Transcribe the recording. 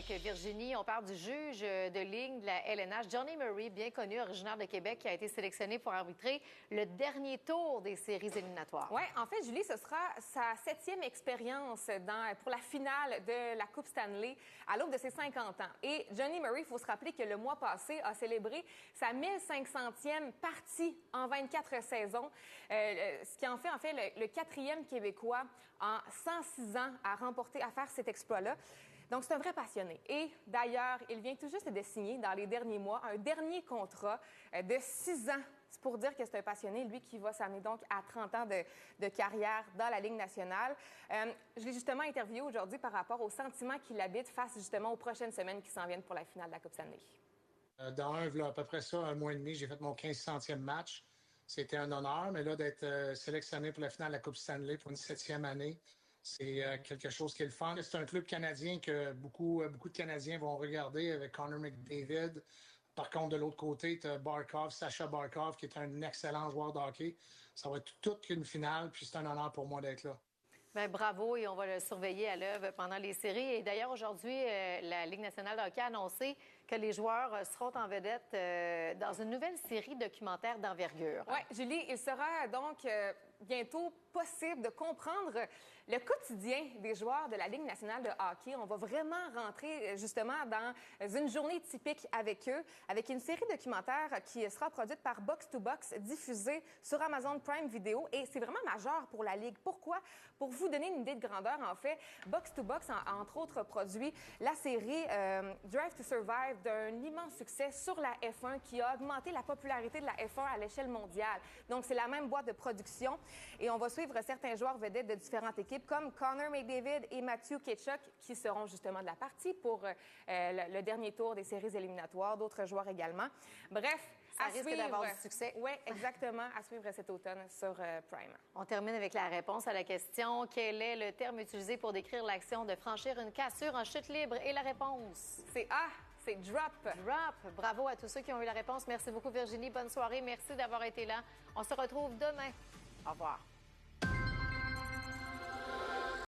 avec Virginie. On parle du juge de ligne de la LNH, Johnny Murray, bien connu, originaire de Québec, qui a été sélectionné pour arbitrer le dernier tour des séries éliminatoires. Oui, en fait, Julie, ce sera sa 7e expérience pour la finale de la Coupe Stanley à l'aube de ses 50 ans. Et Johnny Murray, il faut se rappeler que le mois passé a célébré sa 1500e partie en 24 saisons, ce qui en fait le 4e Québécois en 106 ans à faire cet exploit-là. Donc, c'est un vrai passionné. Et d'ailleurs, il vient tout juste de signer dans les derniers mois un dernier contrat de 6 ans. C'est pour dire que c'est un passionné, lui, qui va s'amener donc à 30 ans de carrière dans la Ligue nationale. Je l'ai justement interviewé aujourd'hui par rapport aux sentiments qu'il habite face justement aux prochaines semaines qui s'en viennent pour la finale de la Coupe Stanley. Dans à peu près ça, un mois et demi, j'ai fait mon 1500e match. C'était un honneur, mais là, d'être sélectionné pour la finale de la Coupe Stanley pour une 7e année, c'est quelque chose qui est le fun. C'est un club canadien que beaucoup de Canadiens vont regarder avec Connor McDavid. Par contre, de l'autre côté, tu as Sacha Barkov, qui est un excellent joueur de hockey. Ça va être toute une finale, puis c'est un honneur pour moi d'être là. Bien, bravo, et on va le surveiller à l'œuvre pendant les séries. Et d'ailleurs, aujourd'hui, la Ligue nationale de hockey a annoncé que les joueurs seront en vedette dans une nouvelle série documentaire d'envergure. Oui, Julie, il sera donc bientôt possible de comprendre le quotidien des joueurs de la Ligue nationale de hockey. On va vraiment rentrer justement dans une journée typique avec eux, avec une série documentaire qui sera produite par Box to Box, diffusée sur Amazon Prime Video. Et c'est vraiment majeur pour la Ligue. Pourquoi? Pour vous donner une idée de grandeur, en fait, Box to Box a entre autres produit la série Drive to Survive, d'un immense succès sur la F1 qui a augmenté la popularité de la F1 à l'échelle mondiale. Donc, c'est la même boîte de production. Et on va suivre certains joueurs vedettes de différentes équipes comme Connor McDavid et Matthew Tkachuk qui seront justement de la partie pour le dernier tour des séries éliminatoires, d'autres joueurs également. Bref, ça risque d'avoir du succès. Oui, exactement, à suivre cet automne sur Prime. On termine avec la réponse à la question. Quel est le terme utilisé pour décrire l'action de franchir une cassure en chute libre? Et la réponse? C'est A. C'est drop. Drop. Bravo à tous ceux qui ont eu la réponse. Merci beaucoup, Virginie. Bonne soirée. Merci d'avoir été là. On se retrouve demain. Au revoir.